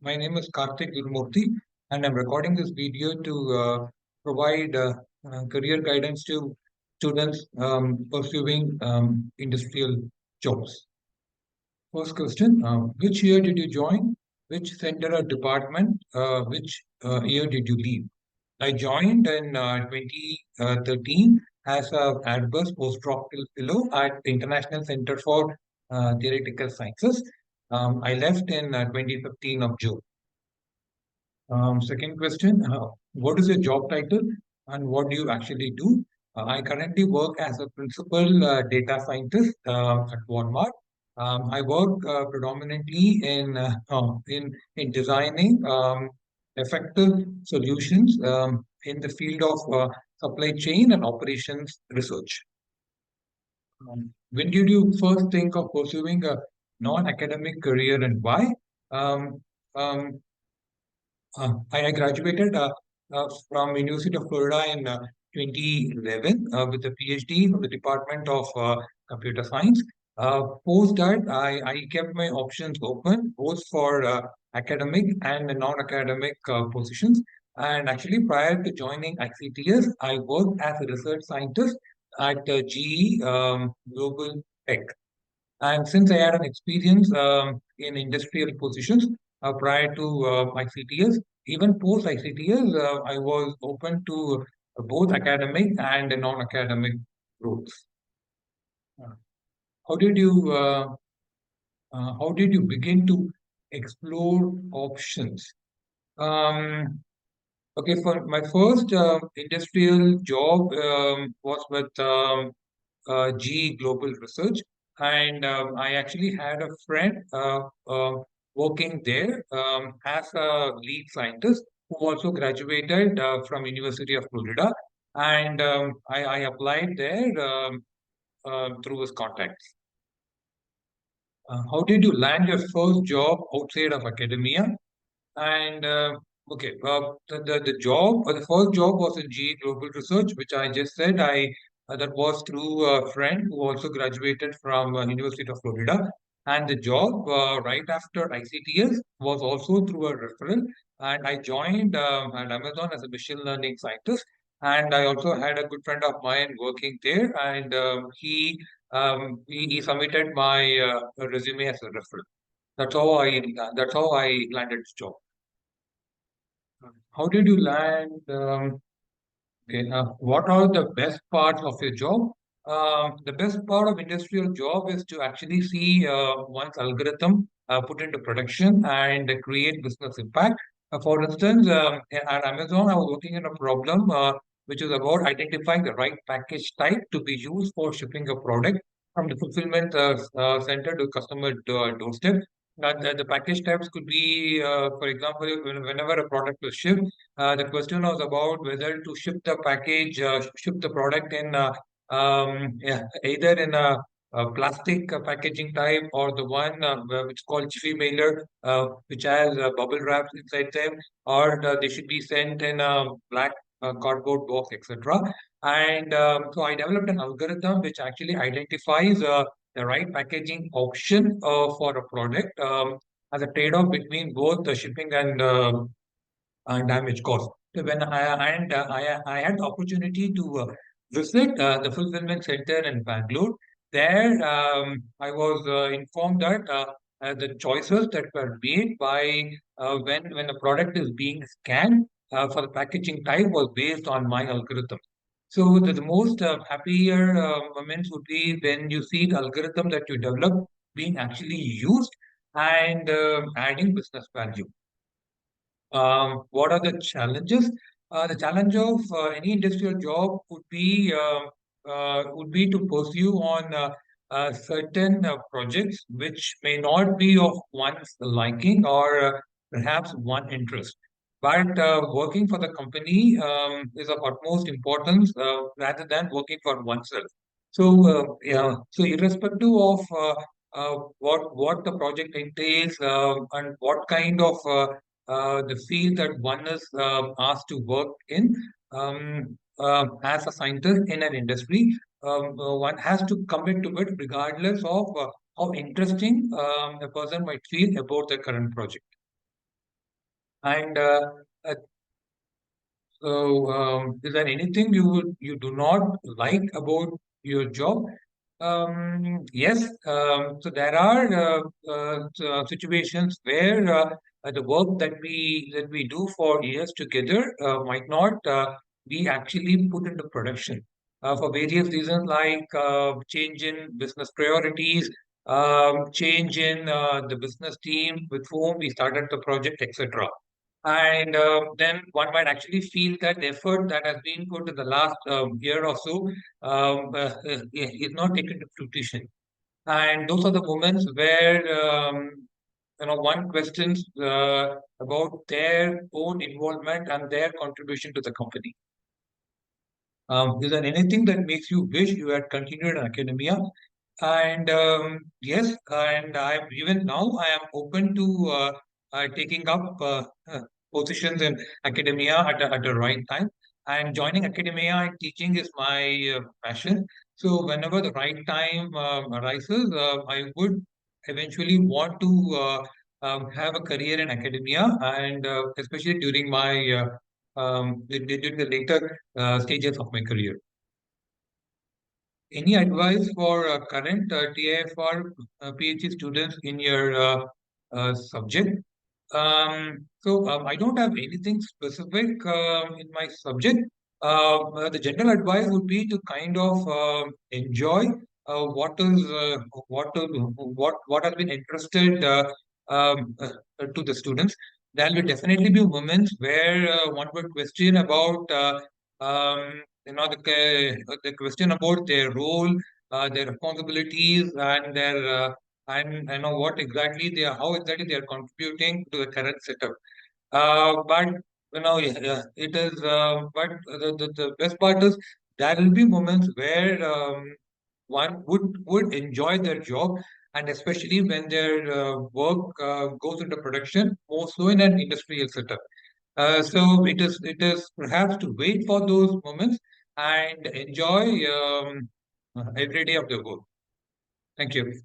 My name is Karthik and I'm recording this video to provide career guidance to students pursuing industrial jobs. First question, which year did you join? Which center or department? Which year did you leave? I joined in 2013 as a Adverse postdoctoral fellow at the International Center for Theoretical Sciences. I left in 2015 of June. Second question, what is your job title and what do you actually do? I currently work as a principal data scientist at Walmart. I work predominantly in designing effective solutions in the field of supply chain and operations research. When did you first think of pursuing a non-academic career and why? Um, um, I graduated from University of Florida in 2011 with a PhD from the Department of Computer Science. Post that, I kept my options open both for academic and non-academic positions. And actually, prior to joining ICTS, I worked as a research scientist at GE Global Tech. And since I had an experience in industrial positions prior to ICTS, even post ICTS, I was open to both academic and non-academic roles. Uh, How did you begin to explore options? Um, okay, for my first industrial job was with GE Global Research, and I actually had a friend working there as a lead scientist who also graduated from University of Florida, and I applied there through his contacts. How did you land your first job outside of academia? And the job, or the first job was in GE Global Research, which I just said. I That was through a friend who also graduated from University of Florida, and the job right after ICTS was also through a referral. And I joined at Amazon as a machine learning scientist, and I also had a good friend of mine working there, and he submitted my resume as a referral. That's how I landed this job. How did you land? Okay, what are the best parts of your job? The best part of industrial job is to actually see one's algorithm put into production and create business impact. For instance, at Amazon, I was working on a problem which is about identifying the right package type to be used for shipping a product from the fulfillment center to customer doorstep. The package types could be, for example, whenever a product was shipped, the question was about whether to ship the product in yeah, either in a plastic packaging type or the one which is called Jiffy mailer, which has bubble wraps inside them, or they should be sent in a black cardboard box, etc. And so I developed an algorithm which actually identifies the right packaging option for a product as a trade-off between both the shipping and damage cost. So when I had the opportunity to visit the fulfillment center in Bangalore. There, I was informed that the choices that were made by when a product is being scanned for the packaging type was based on my algorithm. So the most happier moments would be when you see the algorithm that you develop being actually used and adding business value. What are the challenges? The challenge of any industrial job would be to pursue on certain projects which may not be of one's liking or perhaps one interest. But working for the company is of utmost importance rather than working for oneself. So, so irrespective of what the project entails and what kind of the field that one is asked to work in as a scientist in an industry, one has to commit to it regardless of how interesting a person might feel about the current project. And uh, is there anything you do not like about your job? Yes. So there are situations where the work that we do for years together might not be actually put into production for various reasons, like change in business priorities, change in the business team with whom we started the project, etc. And then one might actually feel that the effort that has been put in the last year or so is not taken to fruition. And those are the moments where one questions about their own involvement and their contribution to the company. Is there anything that makes you wish you had continued in academia? And yes, and I even now I am open to taking up positions in academia at the right time. And joining academia and teaching is my passion. So whenever the right time arises, I would eventually want to have a career in academia, and especially during my during the later stages of my career. Any advice for current TIFR PhD students in your subject? I don't have anything specific in my subject. The general advice would be to kind of enjoy what has been interested to the students. There will definitely be moments where one would question about the question about their role, their responsibilities, and their and what exactly they are, how exactly they are contributing to the current setup. But it is. But the best part is there will be moments where one would enjoy their job, and especially when their work goes into production, more so in an industrial setup. So it is perhaps to wait for those moments and enjoy every day of the work. Thank you.